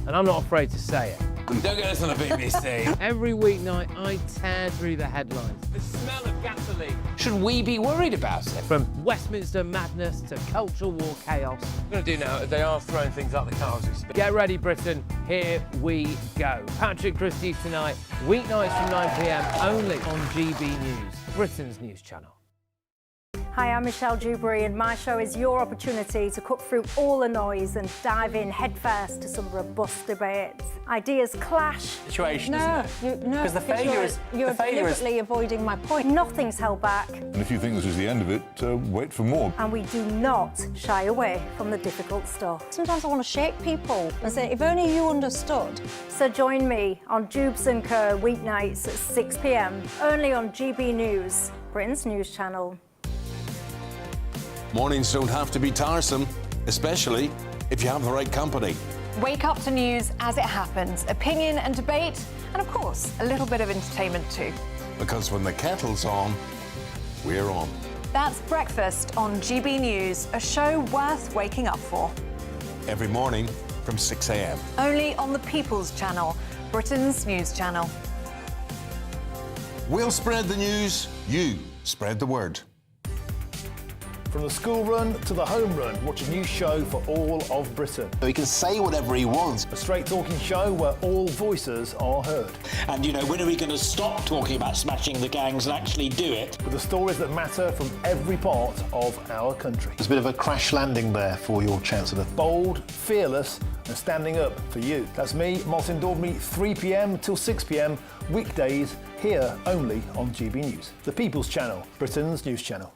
and I'm not afraid to say it. Don't get this on the BBC. Every weeknight, I tear through the headlines. The smell of gasoline. Should we be worried about it? From Westminster madness to cultural war chaos. What I'm going to do now is they are throwing things out the car as we speak. Get ready, Britain. Here we go. Patrick Christie's tonight, weeknights from 9 p.m, only on GB News, Britain's news channel. Hi, I'm Michelle Dewberry, and my show is your opportunity to cut through all the noise and dive in headfirst to some robust debates. Ideas clash. Situation, No, because the failure is... You're deliberately avoiding my point. Nothing's held back. And if you think this is the end of it, wait for more. And we do not shy away from the difficult stuff. Sometimes I want to shake people and say, if only you understood. So join me on Jubes & Kerr weeknights at 6 p.m, only on GB News, Britain's news channel. Mornings don't have to be tiresome, especially if you have the right company. Wake up to news as it happens, opinion and debate, and of course, a little bit of entertainment too. Because when the kettle's on, we're on. That's Breakfast on GB News, a show worth waking up for. Every morning from 6 a.m. Only on the People's Channel, Britain's news channel. We'll spread the news, you spread the word. From the school run to the home run, watch a new show for all of Britain. So he can say whatever he wants. A straight-talking show where all voices are heard. And, you know, when are we going to stop talking about smashing the gangs and actually do it? With the stories that matter from every part of our country. There's a bit of a crash landing there for your Chancellor. Bold, fearless and standing up for you. That's me, Martin Daubney, 3 p.m. till 6 p.m, weekdays, here only on GB News. The People's Channel, Britain's news channel.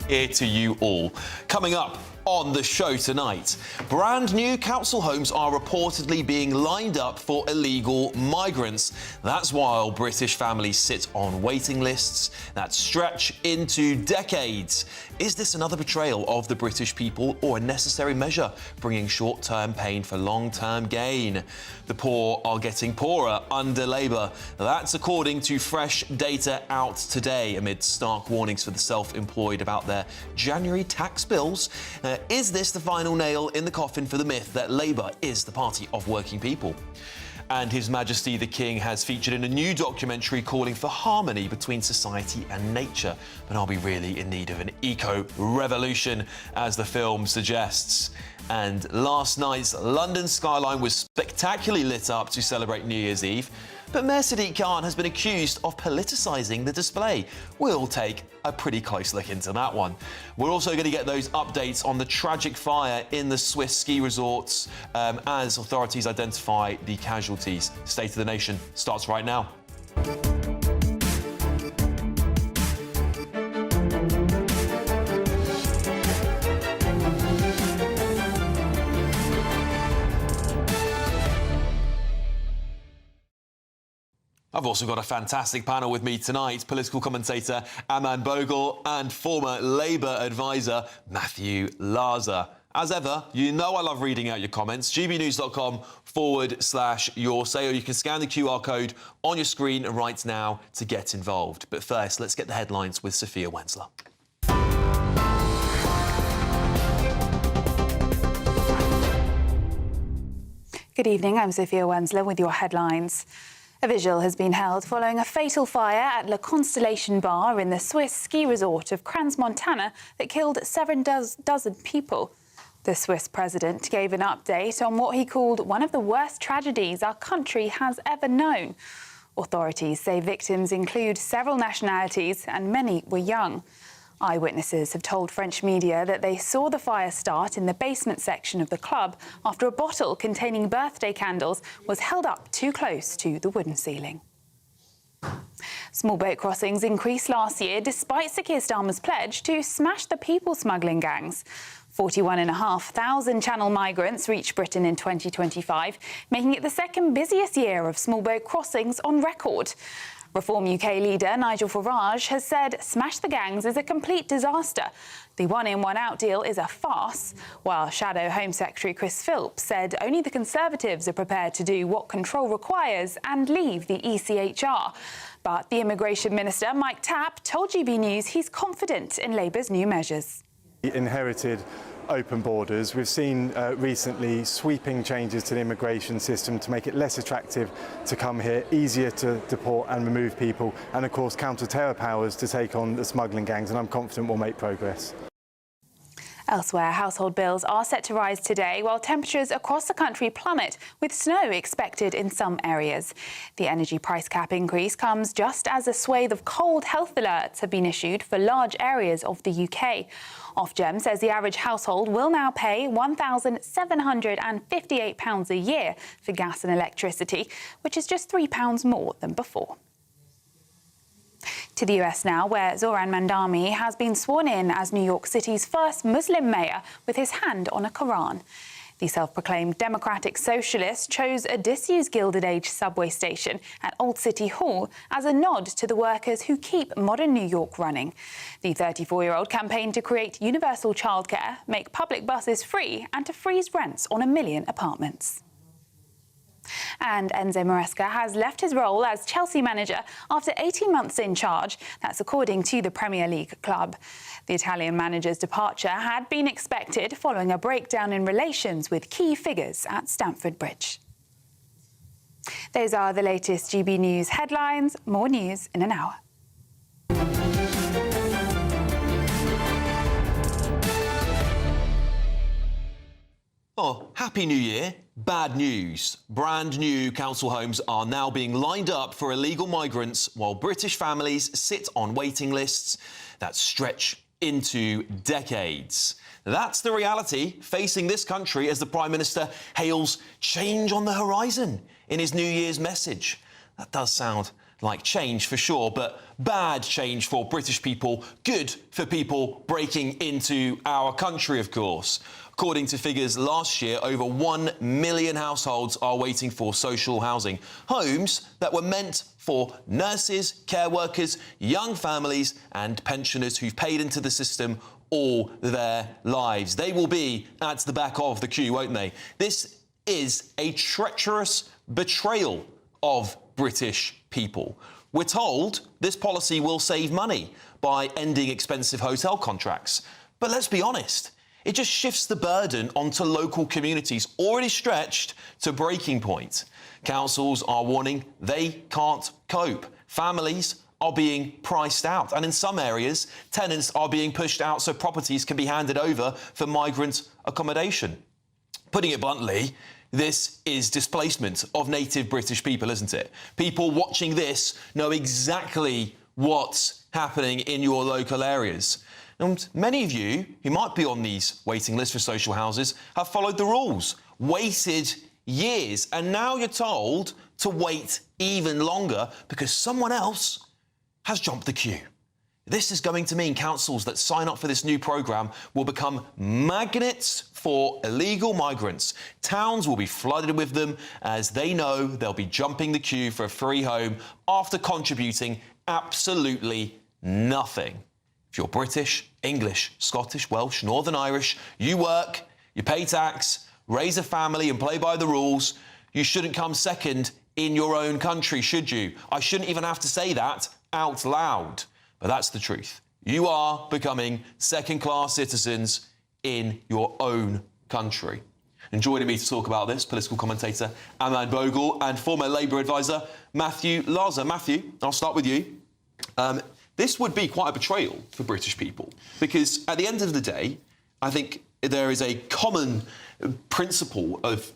Here to you all. Coming up on the show tonight, brand new council homes are reportedly being lined up for illegal migrants. That's while British families sit on waiting lists that stretch into decades. Is this another betrayal of the British people or a necessary measure bringing short-term pain for long-term gain? The poor are getting poorer under Labour. That's according to fresh data out today amid stark warnings for the self-employed about their January tax bills. Is this the final nail in the coffin for the myth that Labour is the party of working people? And His Majesty the King has featured in a new documentary calling for harmony between society and nature. But are we really in need of an eco-revolution, as the film suggests? And last night's London skyline was spectacularly lit up to celebrate New Year's Eve. But Mayor Sadiq Khan has been accused of politicising the display. We'll take a pretty close look into that one. We're also going to get those updates on the tragic fire in the Swiss ski resorts as authorities identify the casualties. State of the Nation starts right now. I've also got a fantastic panel with me tonight. Political commentator Aman Bogle and former Labour advisor Matthew Laza. As ever, you know I love reading out your comments. gbnews.com/your say, or you can scan the QR code on your screen right now to get involved. But first, let's get the headlines with Sophia Wensler. Good evening, I'm Sophia Wensler with your headlines. A vigil has been held following a fatal fire at La Constellation Bar in the Swiss ski resort of Crans, Montana, that killed 7 dozen people. The Swiss president gave an update on what he called one of the worst tragedies our country has ever known. Authorities say victims include several nationalities and many were young. Eyewitnesses have told French media that they saw the fire start in the basement section of the club after a bottle containing birthday candles was held up too close to the wooden ceiling. Small boat crossings increased last year despite Sir Keir Starmer's pledge to smash the people smuggling gangs. 41,500 Channel migrants reached Britain in 2025, making it the second busiest year of small boat crossings on record. Reform UK leader Nigel Farage has said Smash the Gangs is a complete disaster. The one-in, one-out deal is a farce, while Shadow Home Secretary Chris Philp said only the Conservatives are prepared to do what control requires and leave the ECHR. But the Immigration Minister, Mike Tapp, told GB News he's confident in Labour's new measures. Inherited open borders. We've seen recently sweeping changes to the immigration system to make it less attractive to come here, easier to deport and remove people, and of course counter-terror powers to take on the smuggling gangs, and I'm confident we'll make progress. Elsewhere, household bills are set to rise today, while temperatures across the country plummet, with snow expected in some areas. The energy price cap increase comes just as a swathe of cold health alerts have been issued for large areas of the UK. Ofgem says the average household will now pay £1,758 a year for gas and electricity, which is just £3 more than before. To the US now, where Zoran Mandami has been sworn in as New York City's first Muslim mayor with his hand on a Quran. The self-proclaimed democratic socialist chose a disused Gilded Age subway station at Old City Hall as a nod to the workers who keep modern New York running. The 34-year-old campaigned to create universal childcare, make public buses free and to freeze rents on 1 million apartments. And Enzo Maresca has left his role as Chelsea manager after 18 months in charge. That's according to the Premier League club. The Italian manager's departure had been expected following a breakdown in relations with key figures at Stamford Bridge. Those are the latest GB News headlines. More news in an hour. Oh, Happy New Year. Bad news. Brand new council homes are now being lined up for illegal migrants while British families sit on waiting lists that stretch into decades. That's the reality facing this country as the Prime Minister hails change on the horizon in his New Year's message. That does sound like change for sure, but bad change for British people, good for people breaking into our country, of course. According to figures last year, over 1 million households are waiting for social housing. Homes that were meant for nurses, care workers, young families and pensioners who've paid into the system all their lives. They will be at the back of the queue, won't they? This is a treacherous betrayal of British people. We're told this policy will save money by ending expensive hotel contracts. But let's be honest, it just shifts the burden onto local communities already stretched to breaking point. Councils are warning they can't cope. Families are being priced out. And in some areas, tenants are being pushed out so properties can be handed over for migrant accommodation. Putting it bluntly, this is displacement of native British people, isn't it? People watching this know exactly what's happening in your local areas. And many of you who might be on these waiting lists for social houses have followed the rules, waited years, and now you're told to wait even longer because someone else has jumped the queue. This is going to mean councils that sign up for this new programme will become magnets for illegal migrants. Towns will be flooded with them as they know they'll be jumping the queue for a free home after contributing absolutely nothing. If you're British, English, Scottish, Welsh, Northern Irish, you work, you pay tax, raise a family and play by the rules, you shouldn't come second in your own country, should you? I shouldn't even have to say that out loud, but that's the truth. You are becoming second-class citizens in your own country. And joining me to talk about this, political commentator Ahmad Bogle and former Labour advisor Matthew Laza. Matthew, I'll start with you. This would be quite a betrayal for British people because at the end of the day, I think there is a common principle of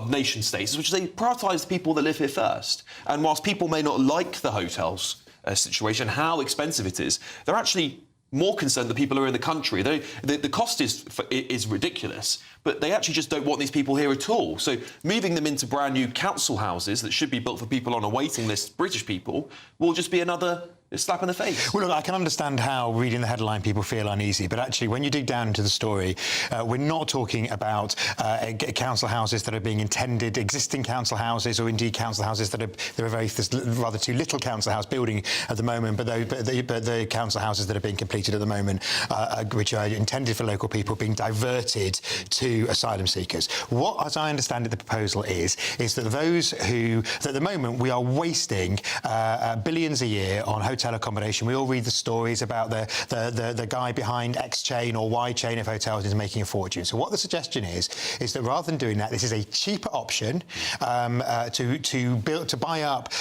nation states, which is they prioritise the people that live here first. And whilst people may not like the hotels situation, how expensive it is, they're actually more concerned that people are in the country. The cost is ridiculous, but they actually just don't want these people here at all. So moving them into brand new council houses that should be built for people on a waiting list, British people, will just be another It's a slap in the face. Well, look, I can understand how reading the headline people feel uneasy, but actually when you dig down into the story, we're not talking about council houses that are being intended, existing council houses, or indeed council houses that are, there's rather too little council house building at the moment, but the council houses that are being completed at the moment, which are intended for local people, being diverted to asylum seekers. What, as I understand it, the proposal is that those who, at the moment, we are wasting billions a year on hotel accommodation. We all read the stories about the guy behind X chain or Y chain of hotels is making a fortune. So what the suggestion is that rather than doing that, this is a cheaper option to buy up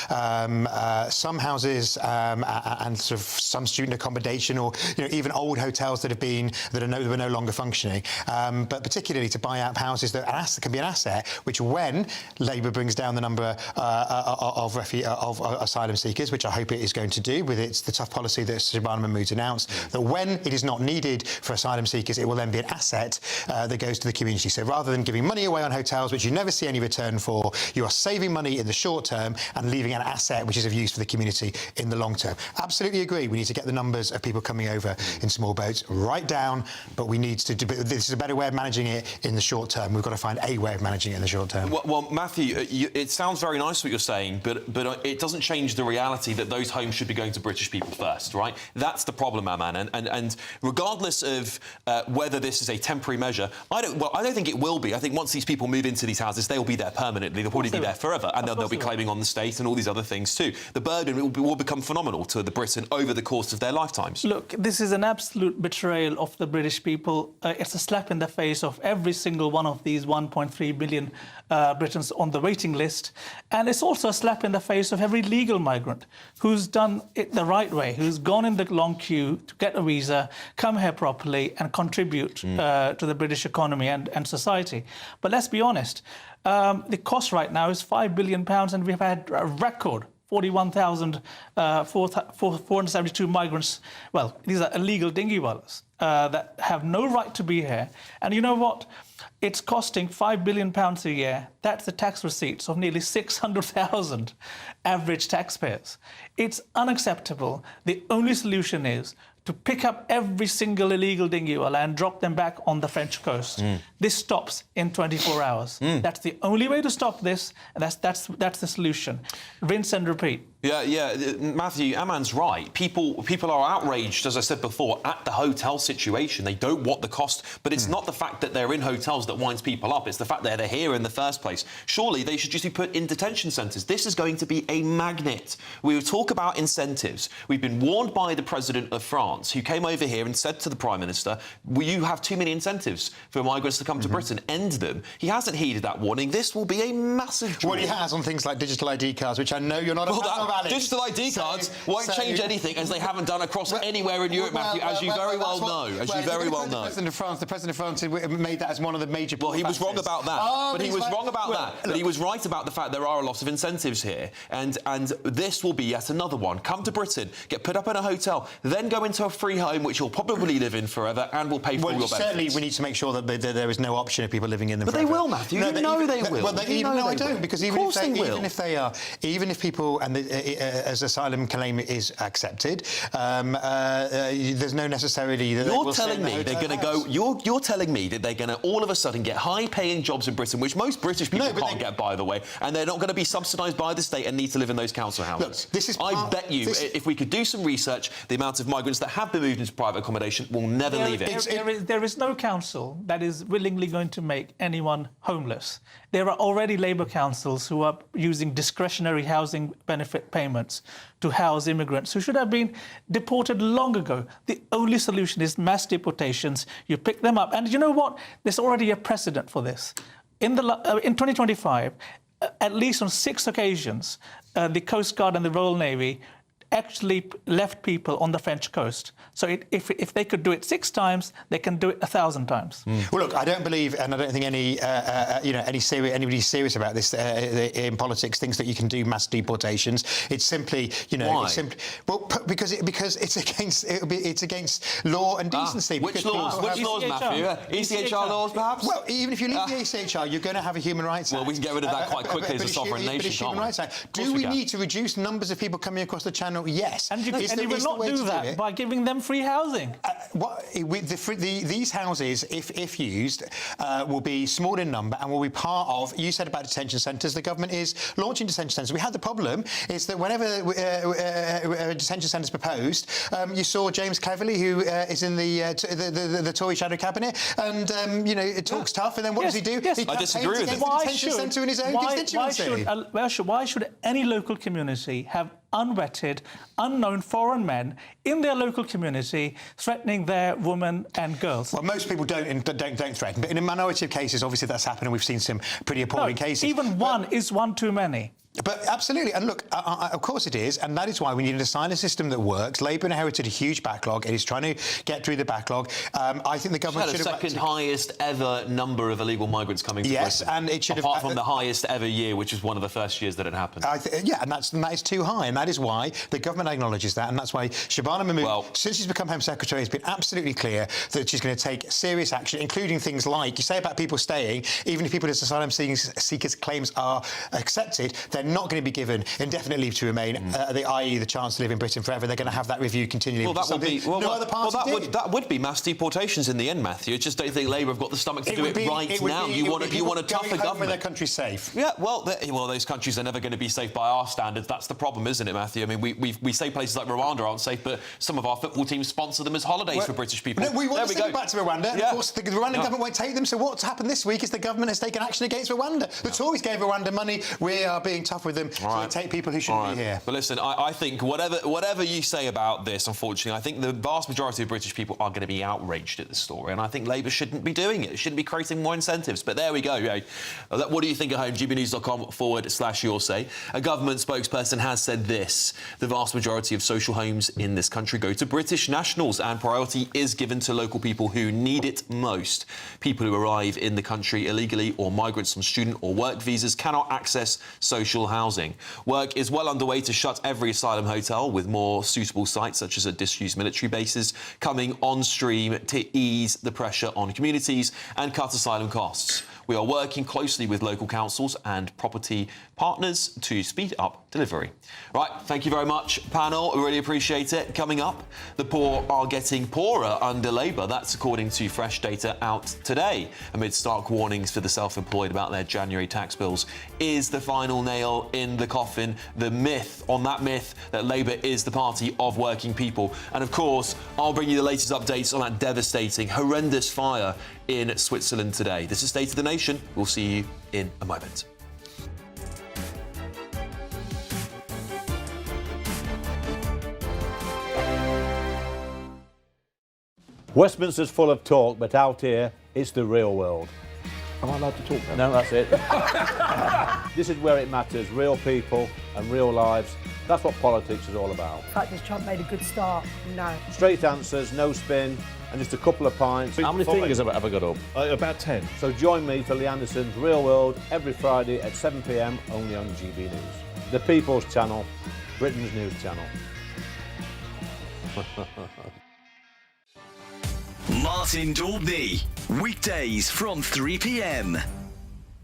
some houses and sort of some student accommodation, or even old hotels that were no longer functioning, but particularly to buy up houses that can be an asset, which when Labour brings down the number of asylum seekers, which I hope it is going to do with the tough policy that Shabana Mahmood's announced, that when it is not needed for asylum seekers, it will then be an asset that goes to the community. So rather than giving money away on hotels, which you never see any return for, you are saving money in the short term and leaving an asset which is of use for the community in the long term. Absolutely agree. We need to get the numbers of people coming over in small boats right down, but we need to do. This is a better way of managing it in the short term. We've got to find a way of managing it in the short term. Well, Matthew, it sounds very nice what you're saying, but it doesn't change the reality that those homes should be going to British people first, right? That's the problem, Aman. And regardless of whether this is a temporary measure, I don't think it will be. I think once these people move into these houses, they'll be there permanently. They'll probably be there forever, and they'll be claiming on the state and all these other things too. The burden will become phenomenal to the Britain over the course of their lifetimes. Look, this is an absolute betrayal of the British people. It's a slap in the face of every single one of these 1.3 billion Britons on the waiting list. And it's also a slap in the face of every legal migrant who's done it the right way, who's gone in the long queue to get a visa, come here properly and contribute to the British economy and society. But let's be honest, the cost right now is £5 billion, and we've had a record 41,472 migrants. Well, these are illegal dinghy-wallahs that have no right to be here. And you know what? It's costing £5 billion a year. That's the tax receipts of nearly 600,000 average taxpayers. It's unacceptable. The only solution is to pick up every single illegal dinghy-wallah and drop them back on the French coast. This stops in 24 hours. That's the only way to stop this, and that's the solution. Rinse and repeat. Yeah, Matthew, Aman's right. People are outraged, as I said before, at the hotel situation. They don't want the cost, but it's not the fact that they're in hotels that winds people up. It's the fact that they're here in the first place. Surely they should just be put in detention centres. This is going to be a magnet. We will talk about incentives. We've been warned by the President of France, who came over here and said to the Prime Minister, you have too many incentives for migrants to come to Britain. End them. He hasn't heeded that warning. This will be a massive draw. Well, he has on things like digital ID cards, which I know you're not a fan of. Digital ID cards won't change anything, as they haven't done across anywhere in Europe, Matthew, as you very well know. The President of France made that as one of the major... Well, he was wrong about that. But he was wrong about that. But he was right about the fact there are a lot of incentives here. And this will be yet another one. Come to Britain, get put up in a hotel, then go into a free home, which you'll probably live in forever, and will pay for all your benefits. Certainly we need to make sure that there is no option of people living in them forever. But they will, Matthew. You know they will. I don't, because even if people... and as asylum claim is accepted, there's no necessarily that you're telling me they're going to go. You're telling me that they're going to all of a sudden get high-paying jobs in Britain, which most British people can't get, by the way, and they're not going to be subsidised by the state and need to live in those council houses. Look, I bet you, if we could do some research, the amount of migrants that have been moved into private accommodation will never leave it. There is no council that is willingly going to make anyone homeless. There are already Labour councils who are using discretionary housing benefit payments to house immigrants who should have been deported long ago. The only solution is mass deportations. You pick them up. And you know what? There's already a precedent for this. In 2025, at least on 6 occasions, the Coast Guard and the Royal Navy actually left people on the French coast. So if they could do it 6 times, they can do it 1,000 times. Well, look, I don't believe, and I don't think anybody serious about this in politics thinks that you can do mass deportations. It's simply, Why? Because it's against law and decency. Which laws? Which laws, Matthew? ECHR laws, perhaps? Well, even if you leave the ECHR, you're going to have a Human Rights Act. Well, we can get rid of that quite quickly as a sovereign nation, can't we? Do we need to reduce numbers of people coming across the Channel channel, yes. And you will not do that by giving them free housing. These houses, if used, will be small in number and will be part of, you said about detention centres, the government is launching detention centres. We had the problem is that whenever a detention centre is proposed, you saw James Cleverly, who is in the Tory shadow cabinet, and it talks tough, and then what does he do? He I disagree with him. the detention centre in his own constituency. Why should any local community have unvetted, unknown foreign men in their local community threatening their women and girls? Well, most people don't threaten, but in a minority of cases, obviously that's happened, and we've seen some pretty appalling cases. Even one is one too many. But absolutely, and look, of course it is, and that is why we need an asylum system that works. Labour inherited a huge backlog. It is trying to get through the backlog. I think the government should have... the second highest ever number of illegal migrants coming to Britain. And it should have... Apart from the highest ever year, which is one of the first years that it happened. And that is too high, and that is why the government acknowledges that, and that's why Shabana Mahmood, since she's become Home Secretary, has been absolutely clear that she's going to take serious action, including things like, you say about people staying, even if people's asylum seekers' claims are accepted, they're not going to be given indefinite leave to remain, i.e. the chance to live in Britain forever. They're going to have that review continually. Well, that would be... that would be mass deportations in the end, Matthew. I just don't think Labour have got the stomach to do it right now. You want a tougher government. Where their country's safe. Yeah, well, those countries are never going to be safe by our standards. That's the problem, isn't it, Matthew? I mean, we say places like Rwanda aren't safe, but some of our football teams sponsor them as holidays for British people. No, we want to send them back to Rwanda, and of course the Rwandan government won't take them. So what's happened this week is the government has taken action against Rwanda. The Tories gave Rwanda money. We are being tough with them. So they take people who shouldn't be here. But listen, I think whatever you say about this, unfortunately, I think the vast majority of British people are going to be outraged at this story, and I think Labour shouldn't be doing it. It shouldn't be creating more incentives. But there we go. What do you think at home? gbnews.com/your say. A government spokesperson has said this: the vast majority of social homes in this country go to British nationals, and priority is given to local people who need it most. People who arrive in the country illegally or migrants on student or work visas cannot access social housing. Work is well underway to shut every asylum hotel, with more suitable sites such as at disused military bases coming on stream to ease the pressure on communities and cut asylum costs. We are working closely with local councils and property partners to speed up delivery. Right, thank you very much, panel. I really appreciate it. Coming up, the poor are getting poorer under Labour. That's according to fresh data out today. Amid stark warnings for the self-employed about their January tax bills, is the final nail in the coffin the myth that Labour is the party of working people. And of course, I'll bring you the latest updates on that devastating, horrendous fire in Switzerland today. This is State of the Nation. We'll see you in a moment. Westminster's full of talk, but out here, it's the real world. Am I allowed to talk now? No, that's it. This is where it matters. Real people and real lives. That's what politics is all about. In fact, has Trump made a good start? No. Straight answers, no spin, and just a couple of pints. How many fingers have I got up? About 10. So join me for Lee Anderson's Real World every Friday at 7 p.m. only on GB News. The People's Channel, Britain's news channel. Martin Daubney, weekdays from 3 p.m.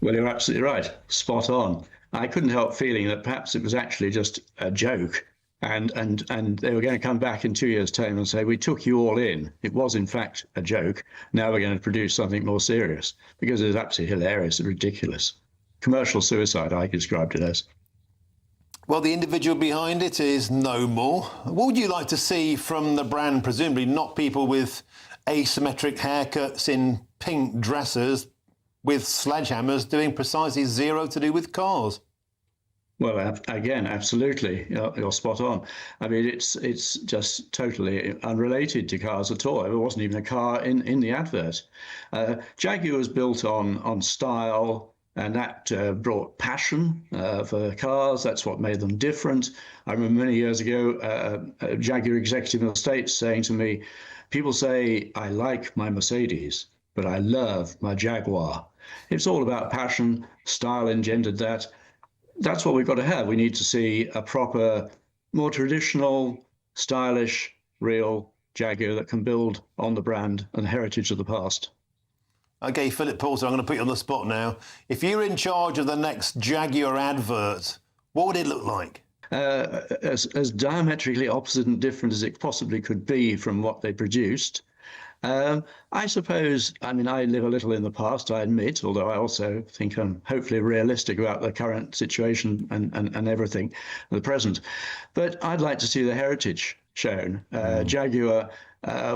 Well, you're absolutely right. Spot on. I couldn't help feeling that perhaps it was actually just a joke, and they were going to come back in 2 years' time and say, we took you all in. It was, in fact, a joke. Now we're going to produce something more serious, because it's absolutely hilarious and ridiculous. Commercial suicide, I described it as. Well, the individual behind it is no more. What would you like to see from the brand? Presumably not people with asymmetric haircuts in pink dresses with sledgehammers doing precisely zero to do with cars. Well, again, absolutely, you're spot on. I mean, it's just totally unrelated to cars at all. It wasn't even a car in the advert. Jaguar was built on style, and that brought passion for cars. That's what made them different. I remember many years ago, a Jaguar executive in the States saying to me, people say, I like my Mercedes, but I love my Jaguar. It's all about passion. Style engendered that. That's what we've got to have. We need to see a proper, more traditional, stylish, real Jaguar that can build on the brand and heritage of the past. OK, Philip Paulson, I'm going to put you on the spot now. If you're in charge of the next Jaguar advert, what would it look like? as diametrically opposite and different as it possibly could be from what they produced. I suppose, I mean, I live a little in the past, I admit, although I also think I'm hopefully realistic about the current situation and everything, the present. But I'd like to see the heritage shown. Jaguar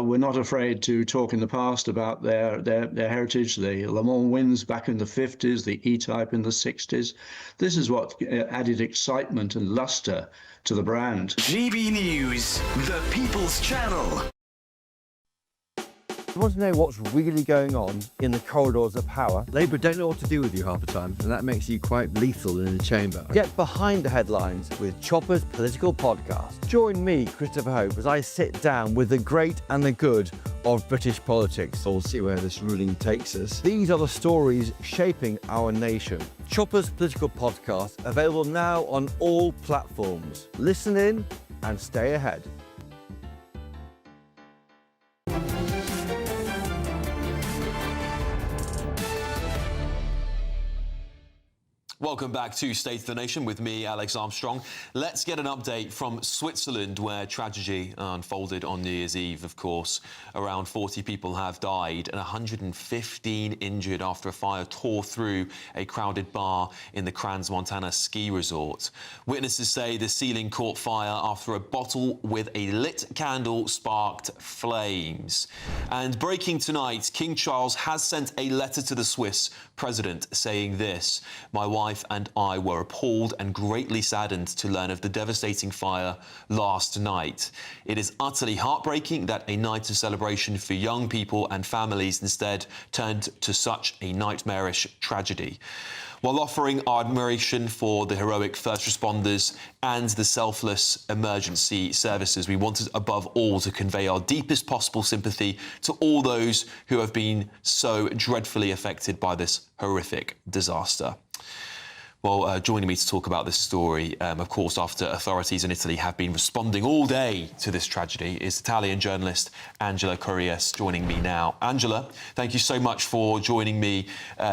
were not afraid to talk in the past about their heritage, the Le Mans wins back in the 50s, the E-Type in the 60s. This is what added excitement and luster to the brand. GB News, the People's Channel. You want to know what's really going on in the corridors of power? Labour don't know what to do with you half the time, and that makes you quite lethal in the chamber. Get behind the headlines with Chopper's political podcast. Join me, Christopher Hope, as I sit down with the great and the good of British politics. We'll see where this ruling takes us. These are the stories shaping our nation. Chopper's political podcast, available now on all platforms. Listen in and stay ahead. Welcome back to State of the Nation with me, Alex Armstrong. Let's get an update from Switzerland, where tragedy unfolded on New Year's Eve, of course. Around 40 people have died and 115 injured after a fire tore through a crowded bar in the Crans-Montana ski resort. Witnesses say the ceiling caught fire after a bottle with a lit candle sparked flames. And breaking tonight, King Charles has sent a letter to the Swiss president saying this: "My wife and I were appalled and greatly saddened to learn of the devastating fire last night. It is utterly heartbreaking that a night of celebration for young people and families instead turned to such a nightmarish tragedy." While offering our admiration for the heroic first responders and the selfless emergency services, we wanted above all to convey our deepest possible sympathy to all those who have been so dreadfully affected by this horrific disaster. Well, joining me to talk about this story, of course, after authorities in Italy have been responding all day to this tragedy, is Italian journalist Angela Corrias joining me now. Angela, thank you so much for joining me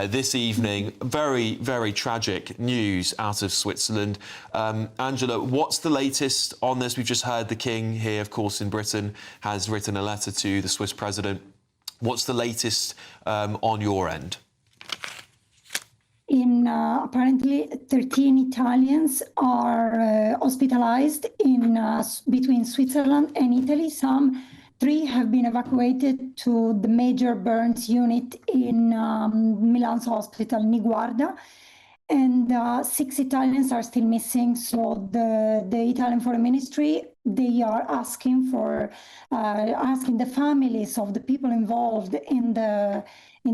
this evening. Very, very tragic news out of Switzerland. Angela, what's the latest on this? We've just heard the King here, of course, in Britain, has written a letter to the Swiss president. What's the latest on your end? Apparently 13 Italians are hospitalized between Switzerland and Italy. 3 have been evacuated to the major burns unit in Milan's hospital, Niguarda, and 6 Italians are still missing. So the Italian Foreign Ministry, they are asking the families of the people involved in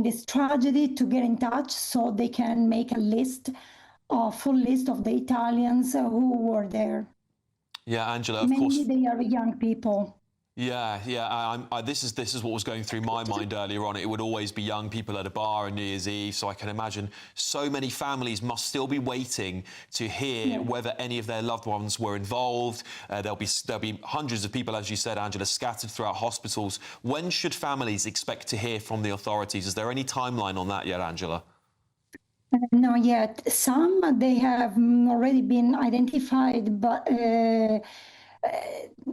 this tragedy to get in touch so they can make a full list of the Italians who were there. Yeah, Angela, of course. Mainly they are young people. Yeah. This is what was going through my mind earlier on. It would always be young people at a bar on New Year's Eve, so I can imagine so many families must still be waiting to hear whether any of their loved ones were involved. There'll be hundreds of people, as you said, Angela, scattered throughout hospitals. When should families expect to hear from the authorities? Is there any timeline on that yet, Angela? Not yet. Some, they have already been identified, but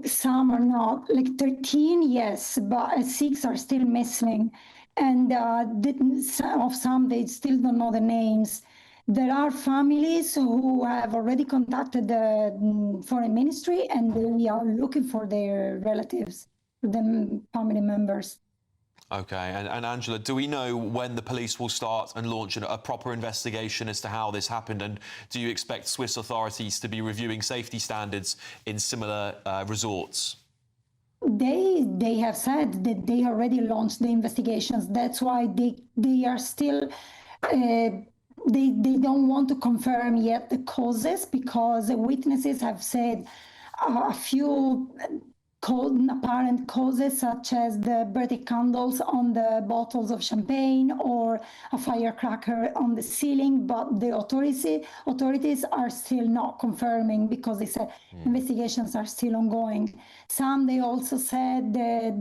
some are not. Like 13, yes, but 6 are still missing. And of some, they still don't know the names. There are families who have already contacted the Foreign Ministry, and they are looking for their relatives, the family members. OK, and Angela, do we know when the police will start and launch a proper investigation as to how this happened? And do you expect Swiss authorities to be reviewing safety standards in similar resorts? They have said that they already launched the investigations. That's why they are still... They don't want to confirm yet the causes, because the witnesses have said a few apparent causes, such as the birthday candles on the bottles of champagne or a firecracker on the ceiling, but the authorities are still not confirming, because they said investigations are still ongoing. They also said that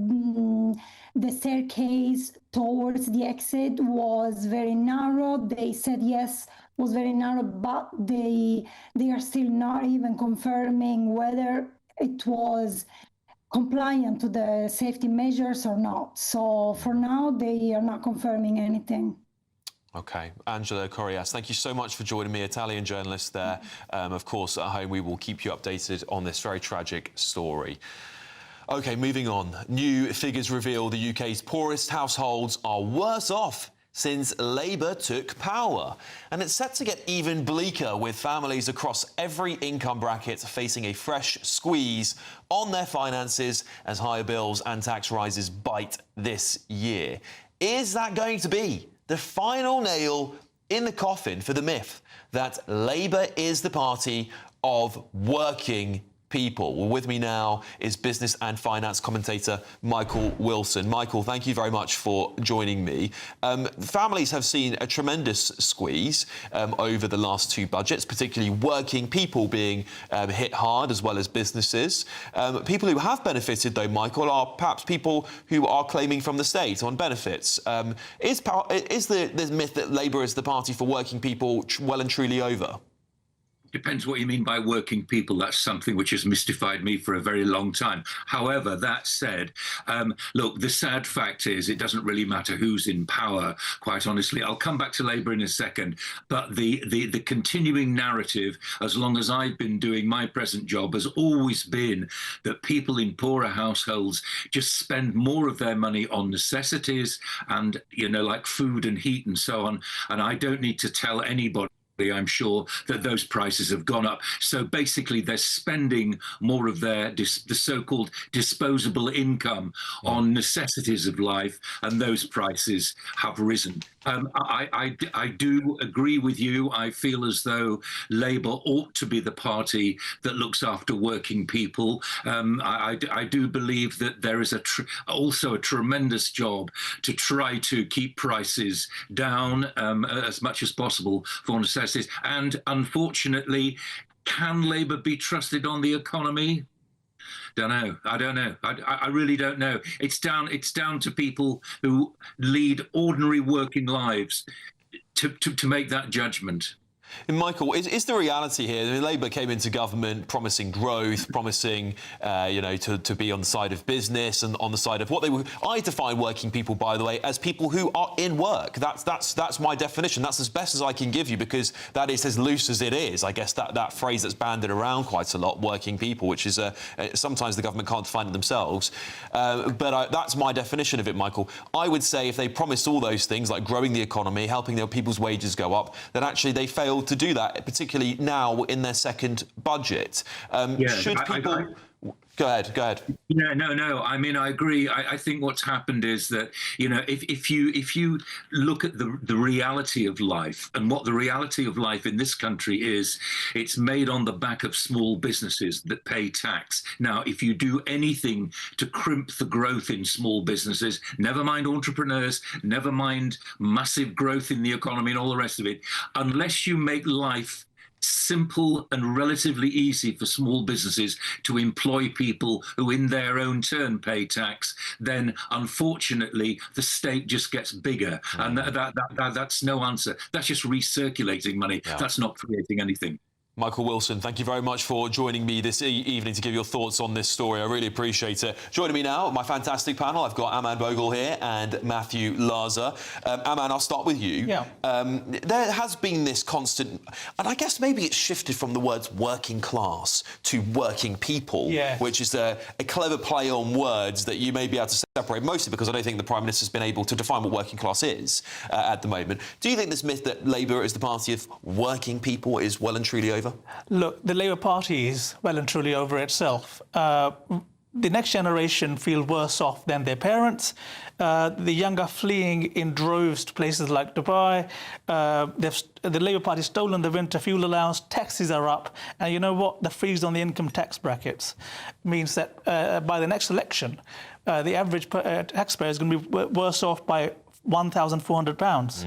the staircase towards the exit was very narrow. They said yes, was very narrow, but they are still not even confirming whether it was compliant to the safety measures or not. So for now, they are not confirming anything. OK. Angelo Corrias, thank you so much for joining me, Italian journalist there. Of course, at home, we will keep you updated on this very tragic story. OK, moving on. New figures reveal the UK's poorest households are worse off since Labour took power. And it's set to get even bleaker, with families across every income bracket facing a fresh squeeze on their finances as higher bills and tax rises bite this year. Is that going to be the final nail in the coffin for the myth that Labour is the party of working people? Well, with me now is business and finance commentator Michael Wilson. Michael, thank you very much for joining me. Families have seen a tremendous squeeze over the last two budgets, particularly working people being hit hard, as well as businesses. People who have benefited, though, Michael, are perhaps people who are claiming from the state on benefits. Is the myth that Labour is the party for working people well and truly over? Depends what you mean by working people. That's something which has mystified me for a very long time. However, that said, look, the sad fact is it doesn't really matter who's in power, quite honestly. I'll come back to Labour in a second, but the continuing narrative, as long as I've been doing my present job, has always been that people in poorer households just spend more of their money on necessities and, you know, like food and heat and so on. And I don't need to tell anybody, I'm sure, that those prices have gone up. So basically, they're spending more of the so-called disposable income on necessities of life, and those prices have risen. I do agree with you. I feel as though Labour ought to be the party that looks after working people. I do believe that there is also a tremendous job to try to keep prices down as much as possible for necessities. And unfortunately, can Labour be trusted on the economy? Don't know. I don't know. I really don't know. It's down to people who lead ordinary working lives to make that judgment. And Michael, is the reality here? I mean, Labour came into government promising growth, promising, to be on the side of business and on the side of what they were. I define working people, by the way, as people who are in work. That's my definition. That's as best as I can give you, because that is as loose as it is. I guess that phrase that's banded around quite a lot, working people, which is sometimes the government can't define it themselves. But that's my definition of it, Michael. I would say if they promised all those things, like growing the economy, helping their people's wages go up, then actually they failed to do that, particularly now in their second budget. Should people... Go ahead. Yeah, no. I mean, I agree. I think what's happened is that, if you look at the reality of life and what the reality of life in this country is, it's made on the back of small businesses that pay tax. Now, if you do anything to crimp the growth in small businesses, never mind entrepreneurs, never mind massive growth in the economy and all the rest of it, unless you make life simple and relatively easy for small businesses to employ people who in their own turn pay tax, then unfortunately the state just gets bigger. And that's no answer. That's just recirculating money. Yeah. That's not creating anything. Michael Wilson, thank you very much for joining me this evening to give your thoughts on this story. I really appreciate it. Joining me now, my fantastic panel, I've got Aman Bogle here and Matthew Larza. Aman, I'll start with you. Yeah. There has been this constant, and I guess maybe it's shifted from the words working class to working people, which is a clever play on words that you may be able to separate, mostly because I don't think the Prime Minister's been able to define what working class is at the moment. Do you think this myth that Labour is the party of working people is well and truly over? Look, the Labour Party is well and truly over itself. The next generation feel worse off than their parents. The young are fleeing in droves to places like Dubai. The Labour Party has stolen the winter fuel allowance. Taxes are up. And you know what? The freeze on the income tax brackets means that by the next election, the average taxpayer is going to be worse off by £1,400.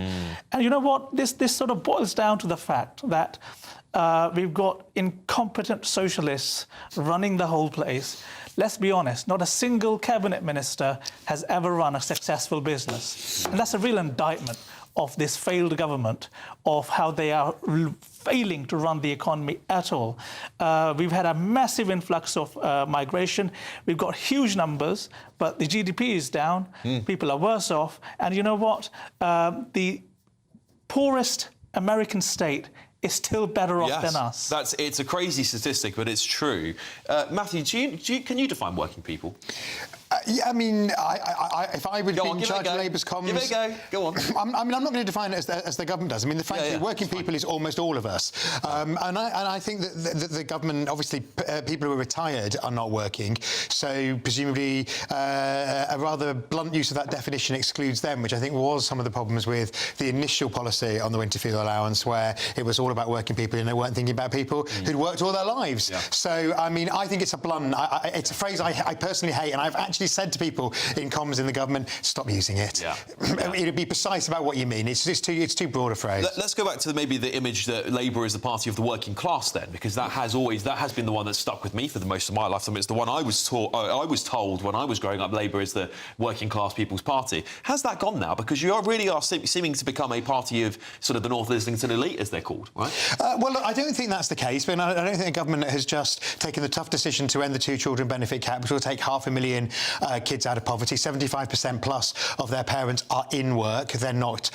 And you know what? This sort of boils down to the fact that we've got incompetent socialists running the whole place. Let's be honest, not a single cabinet minister has ever run a successful business. And that's a real indictment of this failed government, of how they are failing to run the economy at all. We've had a massive influx of migration. We've got huge numbers, but the GDP is down. People are worse off. And you know what? The poorest American state is still better off than us. It's a crazy statistic, but it's true. Matthew, can you define working people? Yeah, I mean, if I would be in charge of Labour's comms... Give it a go. Go on. I'm not going to define it as the government does. I mean, frankly, working people is almost all of us. And I think that the government, obviously, people who are retired are not working, so presumably a rather blunt use of that definition excludes them, which I think was some of the problems with the initial policy on the winter fuel allowance, where it was all about working people and they weren't thinking about people who'd worked all their lives. So, I mean, I think it's a blunt... it's a phrase I personally hate, and I've actually said to people in comms in the government, stop using it. It'd be precise about what you mean. It's too broad a phrase. Let's go back to maybe the image that Labour is the party of the working class then, because that has been the one that stuck with me for the most of my lifetime. It's the one I was told when I was growing up. Labour is the working class people's party. Has that gone now? Because you really are seeming to become a party of sort of the North Islington elite, as they're called, right? Well, look, I don't think that's the case, but I don't think the government has just taken the tough decision to end the two children benefit cap, which will take 500,000 kids out of poverty. 75% plus of their parents are in work. They're not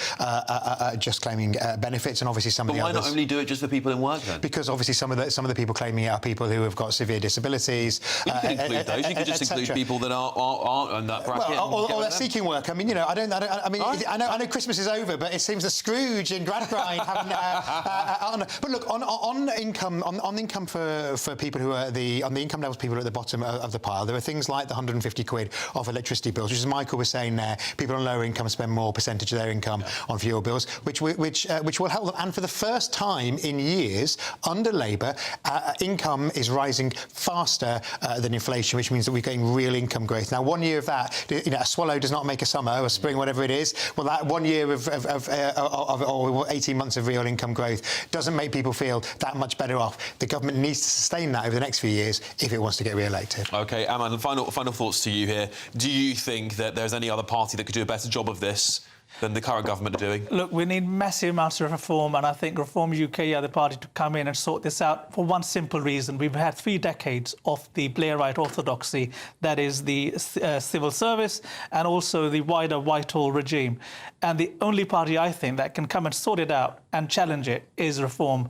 just claiming benefits, and obviously some of the others... But why not only do it just for people in work, then? Because obviously some of the people claiming it are people who have got severe disabilities. You could include those. You could just include people that aren't in that bracket. Or they're seeking work. I mean, you know, I know Christmas is over, but it seems that Scrooge and Gradgrind haven't... But look, on income for people who are on the income levels, people at the bottom of the pile, there are things like the 150 quid off electricity bills, which, as Michael was saying there, people on lower income spend more percentage of their income on fuel bills, which will help them. And for the first time in years, under Labour, income is rising faster than inflation, which means that we're getting real income growth. Now, 1 year of that, you know, a swallow does not make a summer, or spring, whatever it is. Well, that 1 year or 18 months of real income growth doesn't make people feel that much better off. The government needs to sustain that over the next few years if it wants to get re-elected. OK, Aman, final thoughts to you here. Do you think that there's any other party that could do a better job of this than the current government are doing? Look, we need massive amounts of reform, and I think Reform UK are the party to come in and sort this out for one simple reason. We've had 3 decades of the Blairite orthodoxy, that is the civil service and also the wider Whitehall regime. And the only party, I think, that can come and sort it out and challenge it is Reform.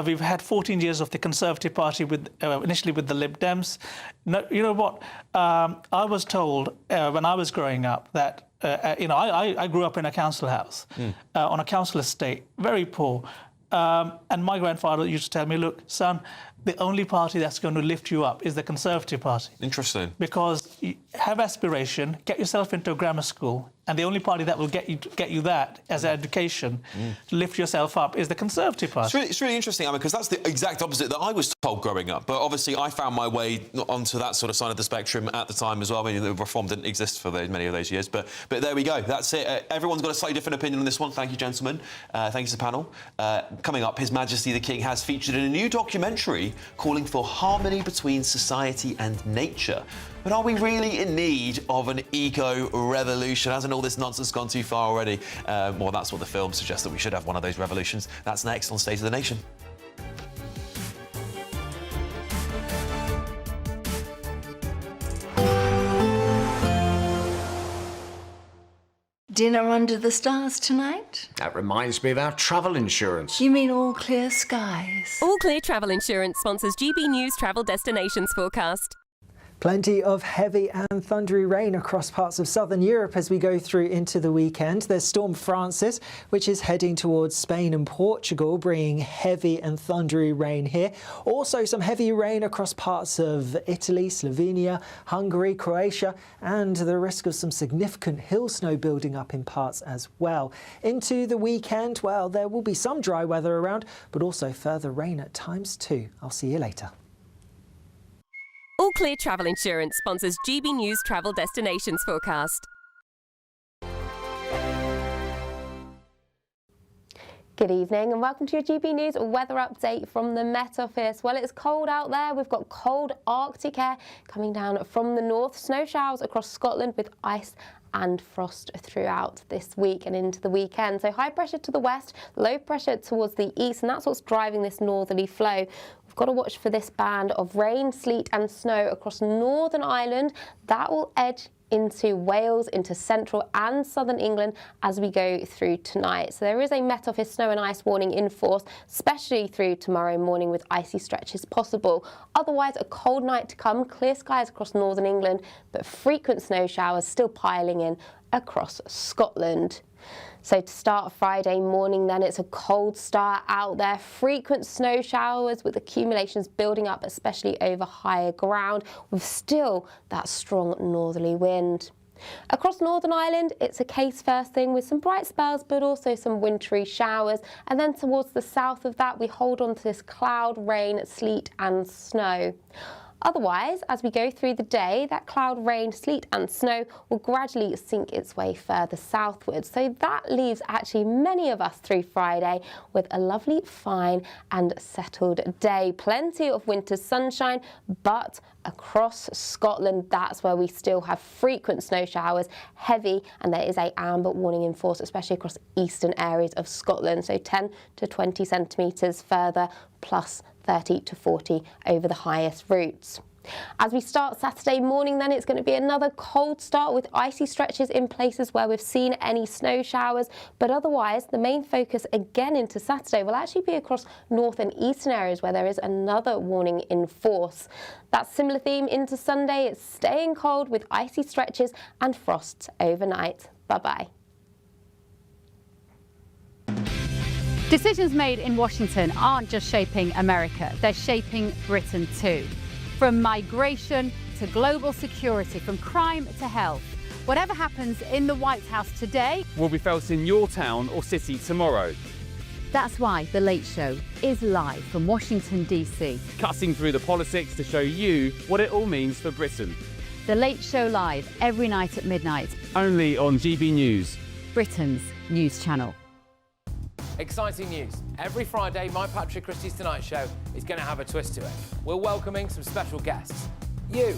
We've had 14 years of the Conservative Party, initially with the Lib Dems. No, you know what? I was told when I was growing up that I grew up in a council house, on a council estate, very poor. And my grandfather used to tell me, look, son, the only party that's going to lift you up is the Conservative Party. Interesting. Because you have aspiration, get yourself into a grammar school, and the only party that will get you that as an education to lift yourself up is the Conservative Party. It's really interesting, Aman, because that's the exact opposite that I was told growing up. But obviously, I found my way onto that sort of side of the spectrum at the time as well. I mean, the Reform didn't exist for many of those years. But there we go. That's it. Everyone's got a slightly different opinion on this one. Thank you, gentlemen. Thank you to the panel. Coming up, His Majesty the King has featured in a new documentary calling for harmony between society and nature. But are we really in need of an eco-revolution? Hasn't all this nonsense gone too far already? Well, that's what the film suggests, that we should have one of those revolutions. That's next on State of the Nation. Dinner under the stars tonight? That reminds me of our travel insurance. You mean All Clear Skies? All Clear Travel Insurance sponsors GBNews Travel Destinations Forecast. Plenty of heavy and thundery rain across parts of southern Europe as we go through into the weekend. There's Storm Francis, which is heading towards Spain and Portugal, bringing heavy and thundery rain here. Also some heavy rain across parts of Italy, Slovenia, Hungary, Croatia, and the risk of some significant hill snow building up in parts as well. Into the weekend, well, there will be some dry weather around, but also further rain at times too. I'll see you later. All Clear Travel Insurance sponsors GBNews Travel Destinations Forecast. Good evening and welcome to your GB News weather update from the Met Office. Well, it's cold out there. We've got cold Arctic air coming down from the north. Snow showers across Scotland with ice and frost throughout this week and into the weekend. So high pressure to the west, low pressure towards the east, and that's what's driving this northerly flow. We've got to watch for this band of rain, sleet and snow across Northern Ireland. That will edge into Wales, into central and southern England as we go through tonight. So there is a Met Office snow and ice warning in force, especially through tomorrow morning with icy stretches possible. Otherwise, a cold night to come, clear skies across northern England, but frequent snow showers still piling in across Scotland. So to start Friday morning then, it's a cold start out there. Frequent snow showers with accumulations building up, especially over higher ground, with still that strong northerly wind. Across Northern Ireland, it's a case first thing with some bright spells, but also some wintry showers. And then towards the south of that, we hold on to this cloud, rain, sleet and snow. Otherwise, as we go through the day, that cloud, rain, sleet and snow will gradually sink its way further southwards. So that leaves actually many of us through Friday with a lovely, fine and settled day. Plenty of winter sunshine, but across Scotland, that's where we still have frequent snow showers, heavy, and there is an amber warning in force, especially across eastern areas of Scotland. So 10 to 20 centimetres further, plus 30 to 40 over the highest routes. As we start Saturday morning then, it's going to be another cold start with icy stretches in places where we've seen any snow showers, but otherwise the main focus again into Saturday will actually be across north and eastern areas where there is another warning in force. That similar theme into Sunday, it's staying cold with icy stretches and frosts overnight. Bye-bye. Decisions made in Washington aren't just shaping America, they're shaping Britain too. From migration to global security, from crime to health. Whatever happens in the White House today will be felt in your town or city tomorrow. That's why The Late Show is live from Washington, D.C. Cutting through the politics to show you what it all means for Britain. The Late Show live every night at midnight. Only on GB News, Britain's news channel. Exciting news. Every Friday, my Patrick Christie's Tonight Show is going to have a twist to it. We're welcoming some special guests. You.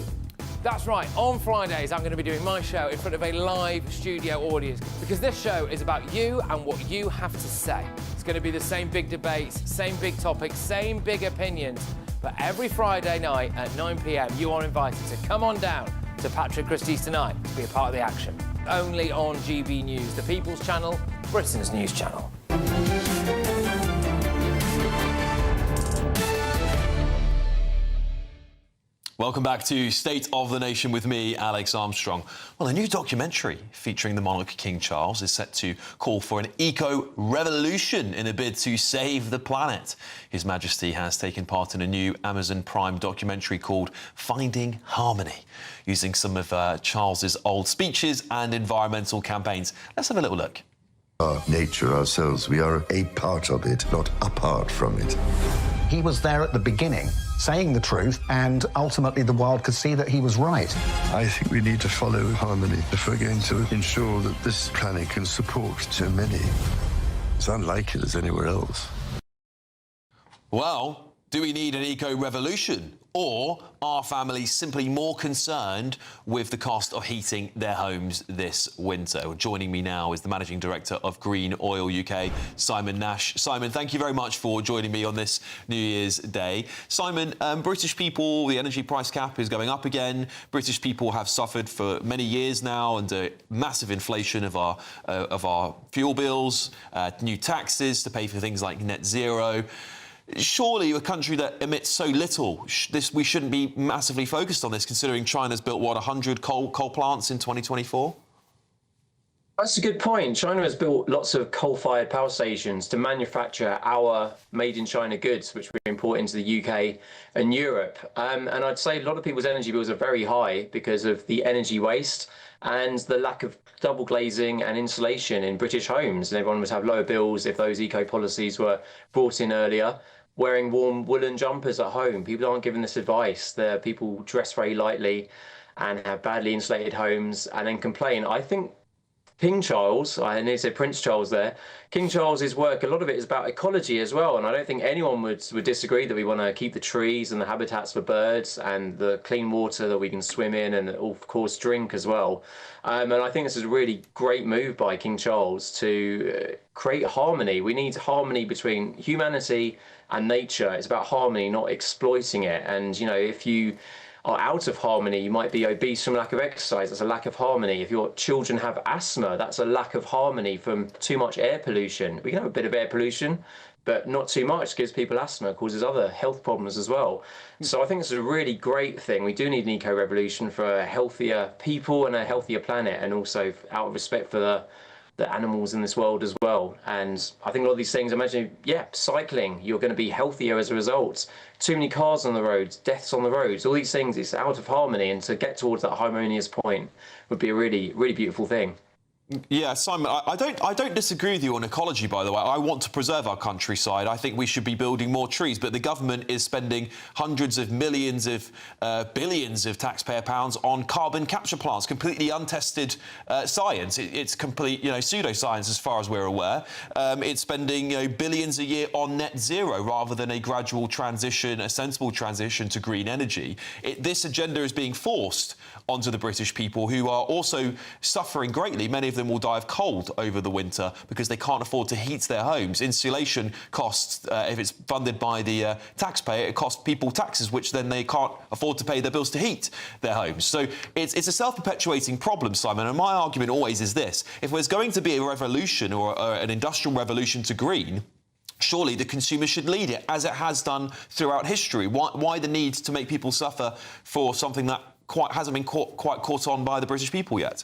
That's right, on Fridays I'm going to be doing my show in front of a live studio audience because this show is about you and what you have to say. It's going to be the same big debates, same big topics, same big opinions. But every Friday night at 9 p.m, you are invited to come on down to Patrick Christie's Tonight to be a part of the action. Only on GB News, the People's Channel, Britain's news channel. Welcome back to State of the Nation with me, Alex Armstrong. Well, a new documentary featuring the monarch King Charles is set to call for an eco-revolution in a bid to save the planet. His Majesty has taken part in a new Amazon Prime documentary called Finding Harmony, using some of Charles's old speeches and environmental campaigns. Let's have a little look. Our nature, ourselves, we are a part of it, not apart from it. He was there at the beginning, saying the truth, and ultimately the world could see that he was right. I think we need to follow harmony if we're going to ensure that this planet can support so many. It's unlike it as anywhere else. Well, do we need an eco-revolution? Or are families simply more concerned with the cost of heating their homes this winter? Joining me now is the Managing Director of Green Oil UK, Simon Nash. Simon, thank you very much for joining me on this New Year's Day. Simon, British people, the energy price cap is going up again. British people have suffered for many years now under massive inflation of our fuel bills, new taxes to pay for things like net zero. Surely a country that emits so little, we shouldn't be massively focused on this, considering China's built, what, 100 coal plants in 2024? That's a good point. China has built lots of coal-fired power stations to manufacture our made-in-China goods, which we import into the UK and Europe. And I'd say a lot of people's energy bills are very high because of the energy waste and the lack of double glazing and insulation in British homes. And everyone would have lower bills if those eco-policies were brought in earlier. Wearing warm woolen jumpers at home. People aren't given this advice. People dress very lightly and have badly insulated homes and then complain. I think King Charles, I need to say Prince Charles there, King Charles's work, a lot of it is about ecology as well, and I don't think anyone would disagree that we want to keep the trees and the habitats for birds and the clean water that we can swim in and, of course, drink as well. And I think this is a really great move by King Charles to create harmony. We need harmony between humanity and nature. It's about harmony, not exploiting it. And, you know, if you are out of harmony, you might be obese from lack of exercise. That's a lack of harmony. If your children have asthma, that's a lack of harmony from too much air pollution. We can have a bit of air pollution, but not too much. It gives people asthma, causes other health problems as well. So I think it's a really great thing. We do need an eco-revolution for a healthier people and a healthier planet, and also out of respect for the animals in this world as well. And I think a lot of these things, imagine, cycling, you're going to be healthier as a result. Too many cars on the roads, deaths on the roads, all these things, it's out of harmony, and to get towards that harmonious point would be a really, really beautiful thing. Yeah, Simon, I don't disagree with you on ecology, by the way. I want to preserve our countryside. I think we should be building more trees, but the government is spending hundreds of millions of billions of taxpayer pounds on carbon capture plants, completely untested science. It's complete, pseudoscience as far as we're aware. It's spending, billions a year on net zero rather than a gradual transition, a sensible transition to green energy. This agenda is being forced onto the British people, who are also suffering greatly. Many of them will die of cold over the winter because they can't afford to heat their homes. Insulation costs, if it's funded by the taxpayer, it costs people taxes, which then they can't afford to pay their bills to heat their homes. So it's a self-perpetuating problem, Simon, and my argument always is this: if there's going to be a revolution or an industrial revolution to green, surely the consumer should lead it, as it has done throughout history. Why the need to make people suffer for something that hasn't been quite caught on by the British people yet?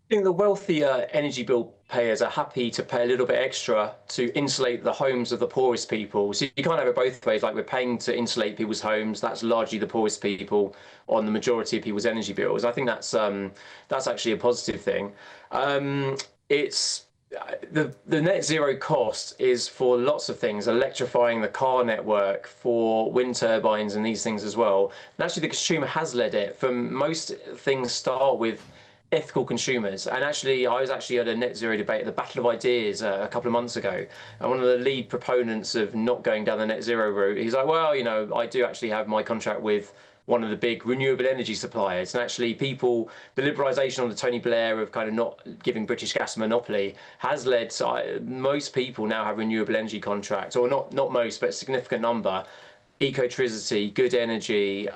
I think the wealthier energy bill payers are happy to pay a little bit extra to insulate the homes of the poorest people. So you can't have it both ways. Like, we're paying to insulate people's homes. That's largely the poorest people on the majority of people's energy bills. I think that's actually a positive thing. It's the net zero cost is for lots of things, electrifying the car network, for wind turbines and these things as well. And actually the consumer has led it. From most things start with ethical consumers. And actually, I was actually at a net zero debate at the Battle of Ideas a couple of months ago. And one of the lead proponents of not going down the net zero route, he's like, well, I do actually have my contract with one of the big renewable energy suppliers. And actually the liberalisation under Tony Blair of kind of not giving British Gas a monopoly has led to most people now have renewable energy contracts, or not most, but a significant number. Ecotricity, Good Energy,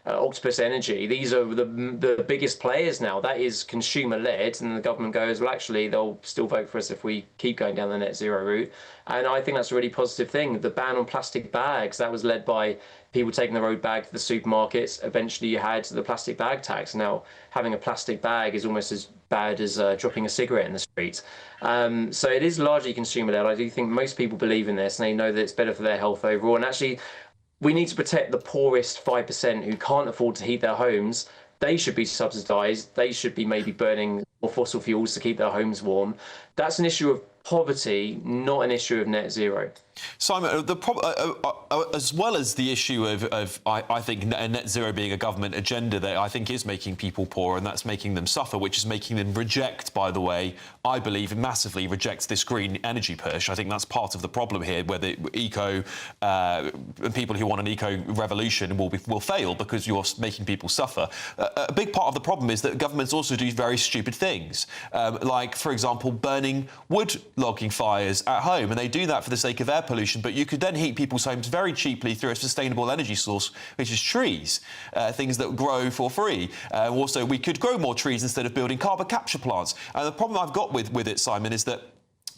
Octopus Energy, these are the biggest players now. That is consumer-led, and the government goes, well, actually, they'll still vote for us if we keep going down the net zero route. And I think that's a really positive thing. The ban on plastic bags, that was led by people taking the road bag to the supermarkets. Eventually, you had the plastic bag tax. Now, having a plastic bag is almost as bad as dropping a cigarette in the street. So it is largely consumer-led. I do think most people believe in this, and they know that it's better for their health overall. And actually, we need to protect the poorest 5% who can't afford to heat their homes. They should be subsidised. They should be maybe burning more fossil fuels to keep their homes warm. That's an issue of poverty, not an issue of net zero. Simon, as well as the issue of I think net zero being a government agenda that I think is making people poor, and that's making them suffer, which is making them reject, by the way, I believe massively reject this green energy push. I think that's part of the problem here, where the people who want an eco revolution will fail because you're making people suffer. A big part of the problem is that governments also do very stupid things, like, for example, burning wood logging fires at home, and they do that for the sake of air pollution, but you could then heat people's homes very cheaply through a sustainable energy source, which is trees, things that grow for free. Also, we could grow more trees instead of building carbon capture plants. And the problem I've got with it, Simon, is that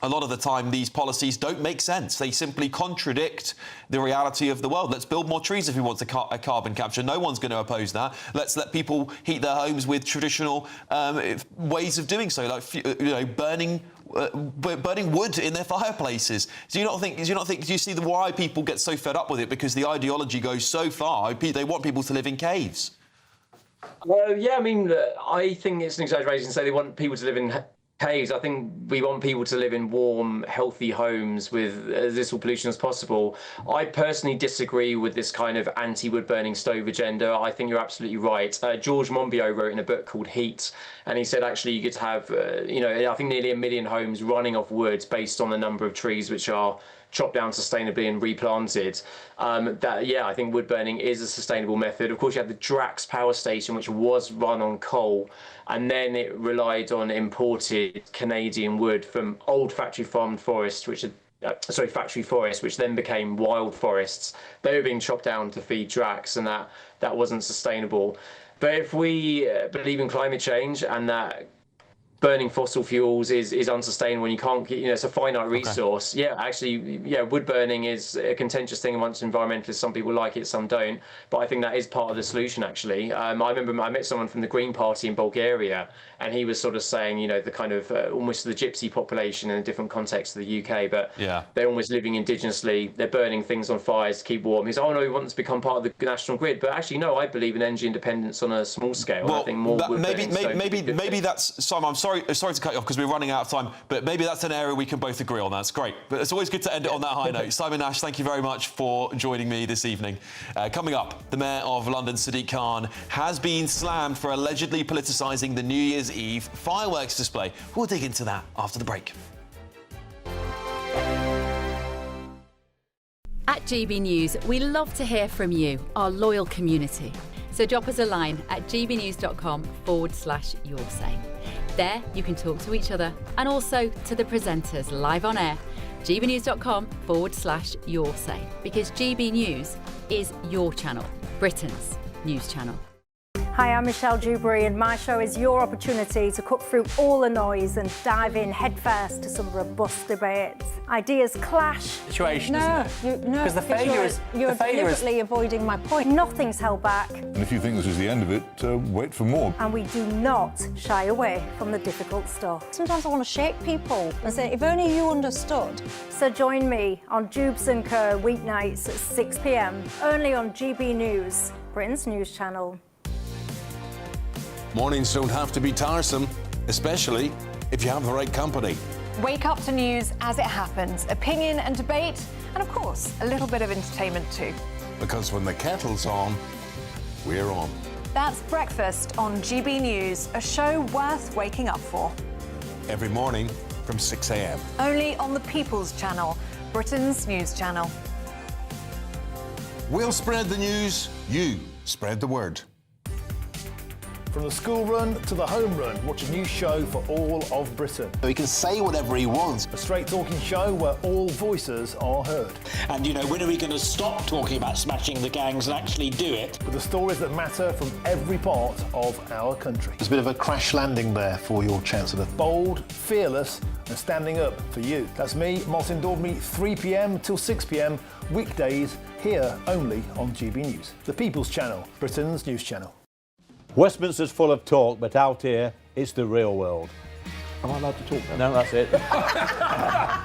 a lot of the time these policies don't make sense. They simply contradict the reality of the world. Let's build more trees if we want to carbon capture. No one's going to oppose that. Let's let people heat their homes with traditional ways of doing so, like burning wood in their fireplaces. Do you see why people get so fed up with it? Because the ideology goes so far. They want people to live in caves. Well, yeah, I mean, I think it's an exaggeration to say they want people to live in caves. I think we want people to live in warm, healthy homes with as little pollution as possible. I personally disagree with this kind of anti-wood burning stove agenda. I think you're absolutely right. George Monbiot wrote in a book called Heat, and he said actually you could have, I think nearly 1 million homes running off wood based on the number of trees which are chopped down sustainably and replanted. I think wood burning is a sustainable method. Of course, you have the Drax power station, which was run on coal, and then it relied on imported Canadian wood from old factory forests, which then became wild forests. They were being chopped down to feed Drax, and that wasn't sustainable. But if we believe in climate change and that burning fossil fuels is unsustainable and you can't get, it's a finite resource. Wood burning is a contentious thing amongst environmentalists. Some people like it, some don't. But I think that is part of the solution, actually. I remember I met someone from the Green Party in Bulgaria, and he was sort of saying, the kind of almost the gypsy population in a different context to the UK, but they're almost living indigenously. They're burning things on fires to keep warm. He's, we want to become part of the national grid. But actually, no, I believe in energy independence on a small scale. Well, I think more maybe that's, Simon, I'm sorry to cut you off because we're running out of time, but maybe that's an area we can both agree on. That's great. But it's always good to end it on that high note. Simon Nash, thank you very much for joining me this evening. Coming up, the Mayor of London, Sadiq Khan, has been slammed for allegedly politicising the New Year's Eve fireworks display. We'll dig into that after the break. At GB News, we love to hear from you, our loyal community. So drop us a line at gbnews.com/yoursay. There you can talk to each other and also to the presenters live on air. gbnews.com/yoursay, because GB News is your channel, Britain's news channel. Hi, I'm Michelle Dewberry, and my show is your opportunity to cut through all the noise and dive in headfirst to some robust debates. Ideas clash. Situation, isn't it? Because the failure is... You're deliberately avoiding my point. Nothing's held back. And if you think this is the end of it, wait for more. And we do not shy away from the difficult stuff. Sometimes I want to shake people and say, if only you understood. So join me on Jubes & Co. weeknights at 6 p.m, only on GB News, Britain's news channel. Mornings don't have to be tiresome, especially if you have the right company. Wake up to news as it happens, opinion and debate, and of course, a little bit of entertainment too. Because when the kettle's on, we're on. That's Breakfast on GB News, a show worth waking up for. Every morning from 6 a.m. Only on the People's Channel, Britain's news channel. We'll spread the news, you spread the word. From the school run to the home run, watch a new show for all of Britain. So he can say whatever he wants. A straight talking show where all voices are heard. And, when are we going to stop talking about smashing the gangs and actually do it? With the stories that matter from every part of our country. There's a bit of a crash landing there for your Chancellor. Bold, fearless and standing up for you. That's me, Martin Daubney, 3 p.m. till 6 p.m, weekdays, here only on GB News. The People's Channel, Britain's news channel. Westminster's full of talk, but out here, it's the real world. Am I allowed to talk now? No, that's it.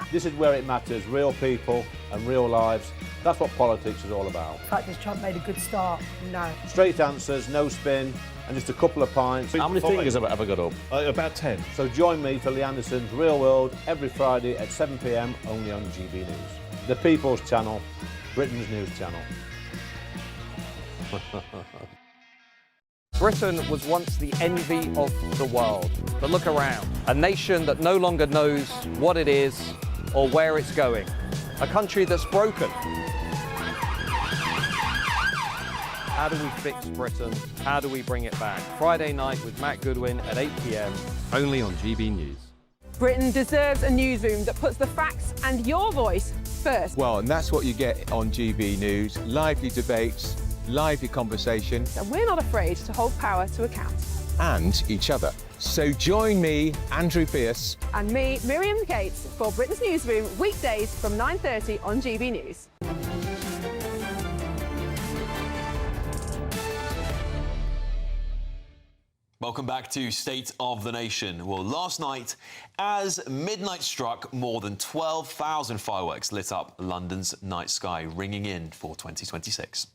This is where it matters, real people and real lives. That's what politics is all about. The fact is Trump made a good start. No. Straight answers, no spin, and just a couple of pints. How many fingers have I got up? About 10. So join me for Lee Anderson's Real World every Friday at 7 p.m, only on GB News. The People's Channel, Britain's news channel. Britain was once the envy of the world. But look around. A nation that no longer knows what it is or where it's going. A country that's broken. How do we fix Britain? How do we bring it back? Friday night with Matt Goodwin at 8 p.m, only on GB News. Britain deserves a newsroom that puts the facts and your voice first. Well, and that's what you get on GB News. Lively debates, lively conversation. And we're not afraid to hold power to account. And each other. So join me, Andrew Pierce. And me, Miriam Gates, for Britain's Newsroom, weekdays from 9:30 on GB News. Welcome back to State of the Nation. Well, last night, as midnight struck, more than 12,000 fireworks lit up London's night sky, ringing in for 2026.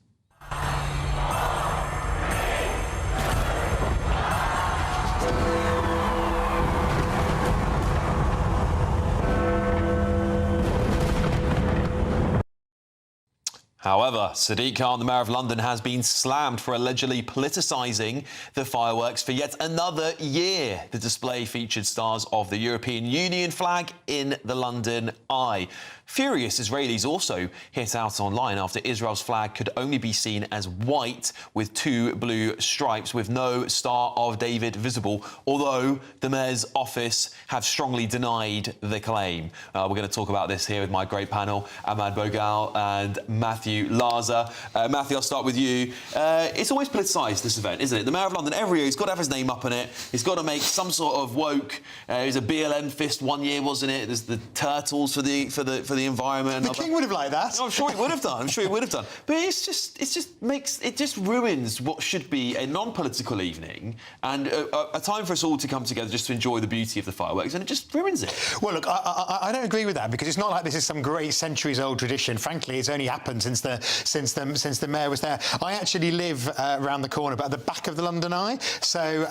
However, Sadiq Khan, the Mayor of London, has been slammed for allegedly politicising the fireworks for yet another year. The display featured stars of the European Union flag in the London Eye. Furious Israelis also hit out online after Israel's flag could only be seen as white with 2 blue stripes with no Star of David visible, although the Mayor's office have strongly denied the claim. We're going to talk about this here with my great panel, Ahmad Bogal and Matthew Larza. Matthew, I'll start with you. It's always politicised, this event, isn't it? The Mayor of London, every year, he's got to have his name up on it. He's got to make some sort of woke. It was a BLM fist one year, wasn't it? There's the turtles for the environment. The King would have liked that. I'm sure he would have done. I'm sure he would have done. But it just ruins what should be a non-political evening and a time for us all to come together just to enjoy the beauty of the fireworks, and it just ruins it. Well, look, I don't agree with that, because it's not like this is some great centuries-old tradition. Frankly, it's only happened since the Mayor was there. I actually live around the corner, but at the back of the London Eye. So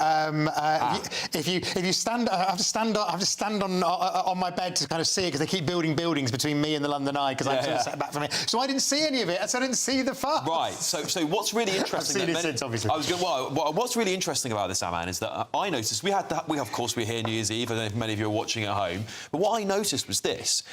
if you stand, I have to stand on my bed to kind of see it, because they keep building buildings between me and the London Eye, because I'm sort of set back from it. So I didn't see any of it, so I didn't see the fire. Right. So what's really interesting? I've seen it since, obviously. What's really interesting about this, Aman, is that I noticed we of course we're here New Year's Eve. I don't know if many of you are watching at home, but what I noticed was this: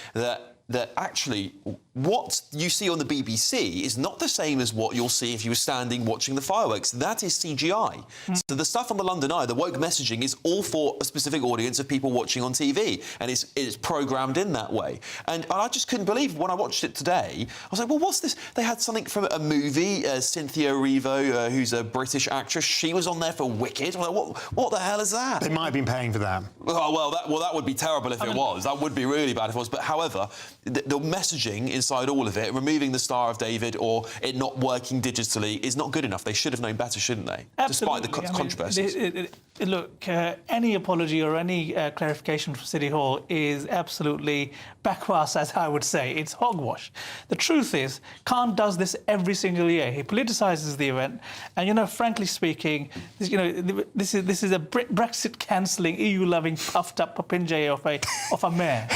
that actually what you see on the BBC is not the same as what you'll see if you were standing watching the fireworks. That is CGI. So the stuff on the London Eye, the woke messaging, is all for a specific audience of people watching on TV, and it's programmed in that way. And I just couldn't believe when I watched it today. I was like, well, what's this? They had something from a movie. Cynthia Erivo, who's a British actress, she was on there for Wicked. I'm like, what the hell is that? They might have been paying for that. Oh, that would be terrible if it was. That would be really bad if it was. But however, the messaging inside all of it, removing the Star of David or it not working digitally, is not good enough. They should have known better, shouldn't they? Absolutely. Despite the controversies. Look, any apology or any clarification from City Hall is absolutely backwards, as I would say. It's hogwash. The truth is, Khan does this every single year. He politicises the event, and frankly speaking, this is a Brexit cancelling, EU-loving, puffed-up popinjay of a mayor.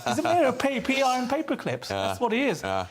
He's a mayor of PR and paper clips. Yeah. That's what he is. Yeah.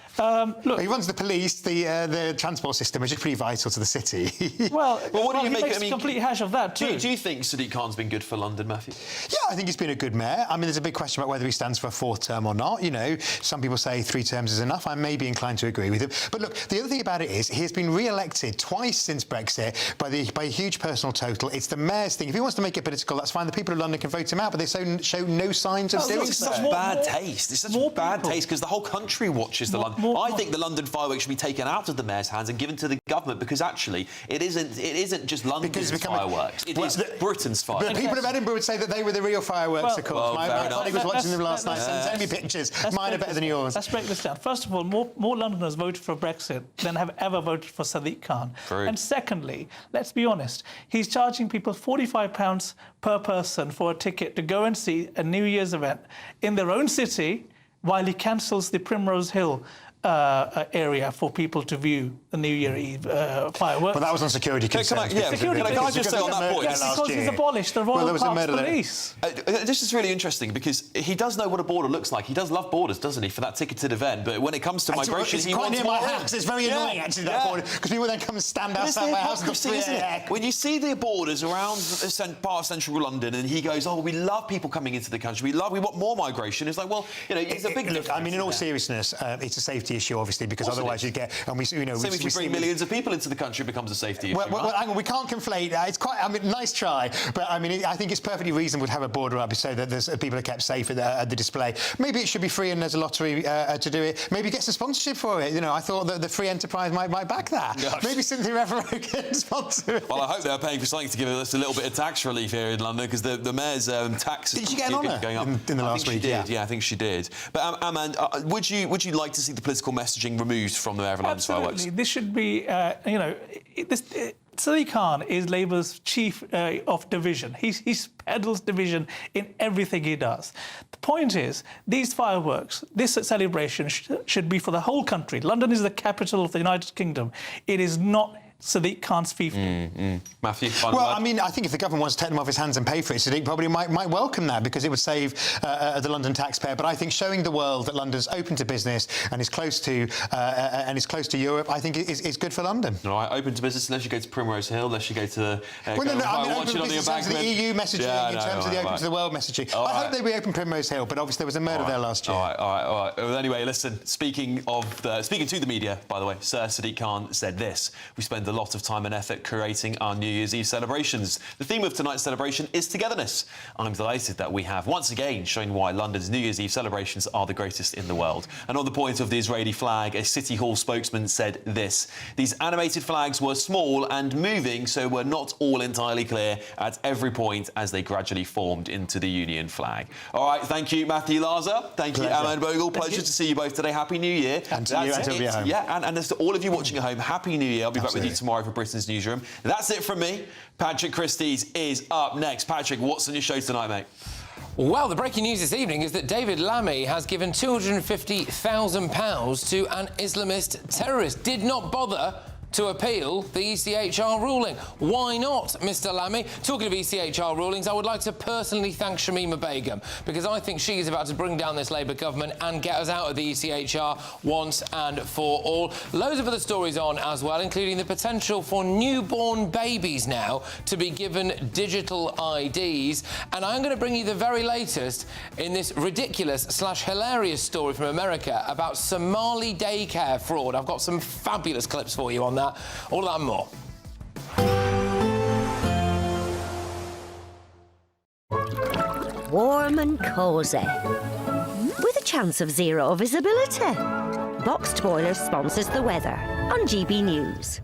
Look, he runs the police, the transport system, which is pretty vital to the city. What do you make? Makes a complete hash of that too. Do you think Sadiq Khan's been good for London, Matthew? Yeah, I think he's been a good mayor. I mean, there's a big question about whether he stands for a 4th term or not. Some people say 3 terms is enough. I may be inclined to agree with him. But look, the other thing about it is he has been re-elected twice since Brexit by a huge personal total. It's the mayor's thing. If he wants to make it political, that's fine. The people of London can vote him out, but they show no signs of doing so. It's such bad taste. It's such bad taste because the whole country watches the London. I think the London fireworks should be taken out of the mayor's hands and given to the government, because actually it isn't just London's fireworks. It is Britain's fireworks. But people of Edinburgh would say that they were the real fireworks, of course. My colleague was watching them last night, sent me pictures. Mine are better than yours. Let's break this down. First of all, more Londoners voted for Brexit than have ever voted for Sadiq Khan. True. And secondly, let's be honest, he's charging people £45 per person for a ticket to go and see a New Year's event in their own city, while he cancels the Primrose Hill area for people to view the New Year Eve fireworks. But that was on security concerns. Can I just say on that point? Because he's abolished the Royal Parks Police. This is really interesting because he does know what a border looks like. He does love borders, doesn't he, for that ticketed event? But when it comes to migration, he wants more. My house. It's very annoying, actually, that border, because people then come and stand outside my house and go, isn't it? When you see the borders around part of central London, and he goes, "Oh, we love people coming into the country. We want more migration." It's like, well, it's a big difference. I mean, in all seriousness, it's a safety issue, obviously, because otherwise you get, and we, Same if you bring millions of people into the country, it becomes a safety issue. Well, hang on, we can't conflate. It's quite, nice try, but I mean, I think it's perfectly reasonable to have a border up so that there's people are kept safe at the display. Maybe it should be free and there's a lottery to do it. Maybe get some sponsorship for it. I thought that the free enterprise might back that. Gosh. Maybe Cynthia Erivo can sponsor it. Well, I hope they're paying for something to give us a little bit of tax relief here in London, because the mayor's tax did she get an honour going up in the last week? Yeah, I think she did. But Aman, would you like to see the political messaging removed from the Mayor of London's fireworks? This should be, Sadiq Khan is Labour's chief of division. He peddles division in everything he does. The point is, these fireworks, this celebration should be for the whole country. London is the capital of the United Kingdom. It is not Sadiq Khan's fiefdom. Matthew? Well, I mean, I think if the government wants to take them off his hands and pay for it, Sadiq probably might welcome that because it would save the London taxpayer. But I think showing the world that London's open to business and is close to Europe, I think is good for London. All right, open to business unless you go to Primrose Hill, unless you go to... I mean, open to business in terms of the EU messaging, in terms of the open to the world messaging. I hope they reopen Primrose Hill, but obviously there was a murder there last year. All right. Well, anyway, listen, speaking to the media, by the way, Sir Sadiq Khan said this: we spend a lot of time and effort creating our New Year's Eve celebrations. The theme of tonight's celebration is togetherness. I'm delighted that we have once again shown why London's New Year's Eve celebrations are the greatest in the world. And on the point of the Israeli flag, a City Hall spokesman said this: these animated flags were small and moving, so were not all entirely clear at every point as they gradually formed into the Union flag. All right, thank you, Matthew Larza. Thank you, Ahmed Bogle. Pleasure to see you both today. Happy New Year. And to you, and to be home. Yeah, and as to all of you watching at home, Happy New Year. I'll be back with you tomorrow for Britain's Newsroom. That's it from me. Patrick Christie's is up next. Patrick, what's on your show tonight, mate? Well, the breaking news this evening is that David Lammy has given £250,000 to an Islamist terrorist. Did not bother to appeal the ECHR ruling. Why not, Mr Lammy? Talking of ECHR rulings, I would like to personally thank Shamima Begum, because I think she is about to bring down this Labour government and get us out of the ECHR once and for all. Loads of other stories on as well, including the potential for newborn babies now to be given digital IDs. And I'm going to bring you the very latest in this ridiculous/hilarious story from America about Somali daycare fraud. I've got some fabulous clips for you on that. All that and more. Warm and cosy, with a chance of zero visibility. Boxed Boiler sponsors the weather on GB News.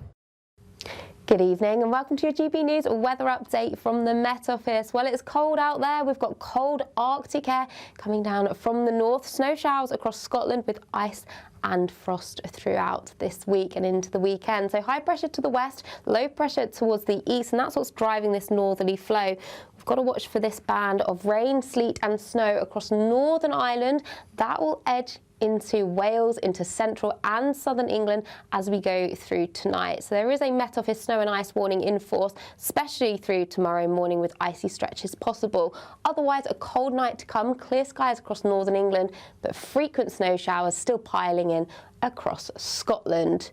Good evening and welcome to your GB News weather update from the Met Office. Well, it's cold out there. We've got cold Arctic air coming down from the north. Snow showers across Scotland with ice and frost throughout this week and into the weekend. So high pressure to the west, low pressure towards the east, and that's what's driving this northerly flow. We've got to watch for this band of rain, sleet and snow across Northern Ireland. That will edge into Wales, into central and southern England as we go through tonight. So there is a Met Office snow and ice warning in force, especially through tomorrow morning with icy stretches possible. Otherwise, a cold night to come, clear skies across northern England, but frequent snow showers still piling in across Scotland.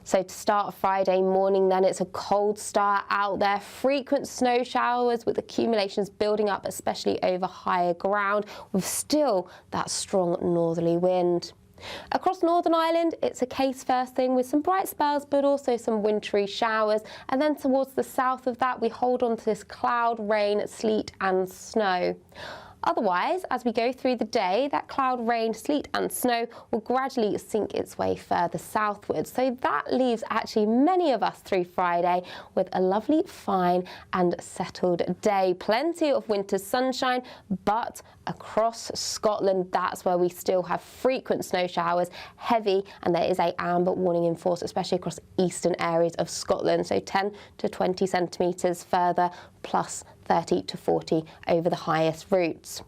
So to start Friday morning then, it's a cold start out there. Frequent snow showers with accumulations building up, especially over higher ground, with still that strong northerly wind. Across Northern Ireland, it's a case first thing with some bright spells, but also some wintry showers. And then towards the south of that, we hold on to this cloud, rain, sleet and snow. Otherwise, as we go through the day, that cloud, rain, sleet and snow will gradually sink its way further southwards. So that leaves actually many of us through Friday with a lovely, fine and settled day. Plenty of winter sunshine, but across Scotland, that's where we still have frequent snow showers, heavy, and there is an amber warning in force, especially across eastern areas of Scotland. So 10 to 20 centimetres further, plus 30 to 40 over the highest routes.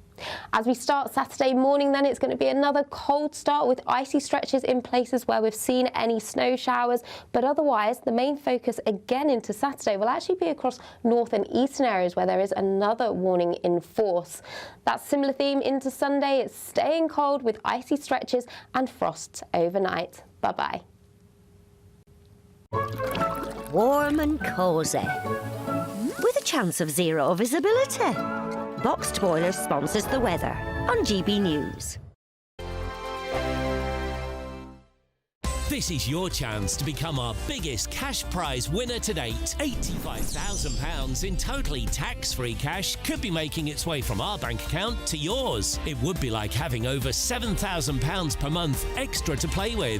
As we start Saturday morning then, it's going to be another cold start with icy stretches in places where we've seen any snow showers, but otherwise the main focus again into Saturday will actually be across north and eastern areas where there is another warning in force. That similar theme into Sunday. It's staying cold with icy stretches and frosts overnight. Bye-bye. Warm and cosy, with a chance of zero visibility. Boxed Boiler sponsors the weather on GB News. This is your chance to become our biggest cash prize winner to date. £85,000 in totally tax-free cash could be making its way from our bank account to yours. It would be like having over £7,000 per month extra to play with.